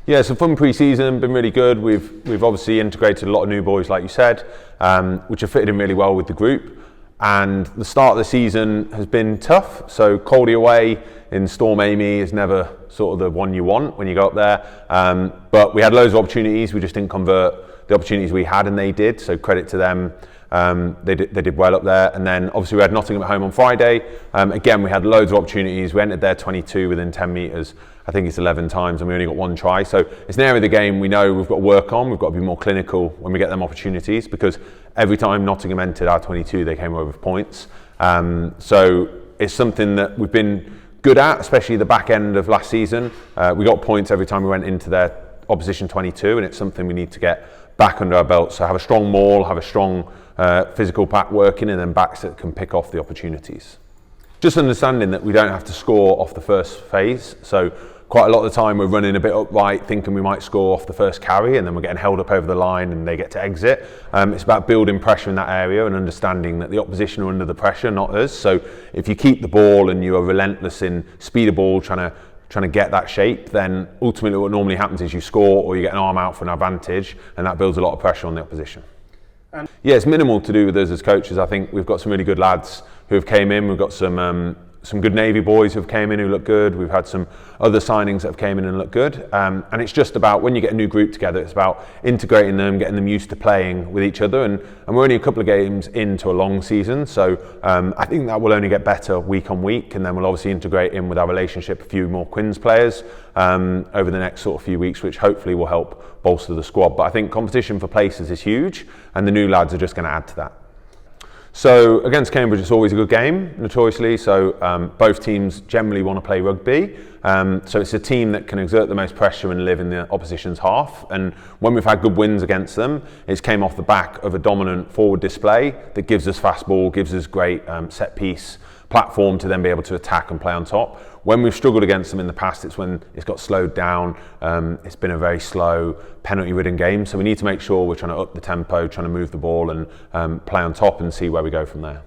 Yeah, so fun pre-season, been really good. We've obviously integrated a lot of new boys, like you said, which have fitted in really well with the group. And the start of the season has been tough. So Caldy away in Storm Amy is never sort of the one you want when you go up there. But we had loads of opportunities. We just didn't convert the opportunities we had, and they did. So credit to them. They did well up there. And then obviously we had Nottingham at home on Friday. Again, we had loads of opportunities. We entered there 22 within 10 metres. I think it's 11 times, and we only got one try. So it's an area of the game we know we've got to work on. We've got to be more clinical when we get them opportunities, because every time Nottingham entered our 22, they came away with points. So it's something that we've been good at, especially the back end of last season. We got points every time we went into their opposition 22, and it's something we need to get back under our belt. So have a strong maul, have a strong physical pack working, and then backs that can pick off the opportunities. Just understanding that we don't have to score off the first phase. So quite a lot of the time we're running a bit upright, thinking we might score off the first carry, and then we're getting held up over the line and they get to exit. It's about building pressure in that area and understanding that the opposition are under the pressure, not us. So if you keep the ball and you are relentless in speed of ball, trying to get that shape, then ultimately what normally happens is you score, or you get an arm out for an advantage, and that builds a lot of pressure on the opposition. Yeah, it's minimal to do with us as coaches. I think we've got some really good lads who have came in. We've got some good Navy boys who have came in who look good. We've had some other signings that have came in and look good. And it's just about, when you get a new group together, it's about integrating them, getting them used to playing with each other. And we're only a couple of games into a long season. So I think that will only get better week on week. And then we'll obviously integrate in with our relationship a few more Quins players over the next sort of few weeks, which hopefully will help bolster the squad. But I think competition for places is huge, and the new lads are just going to add to that. So against Cambridge, it's always a good game, notoriously. So both teams generally want to play rugby. So it's a team that can exert the most pressure and live in the opposition's half. And when we've had good wins against them, it's came off the back of a dominant forward display that gives us fast ball, gives us great set piece platform to then be able to attack and play on top. When we've struggled against them in the past, it's when it's got slowed down. It's been a very slow, penalty-ridden game. So we need to make sure we're trying to up the tempo, trying to move the ball and play on top and see where we go from there.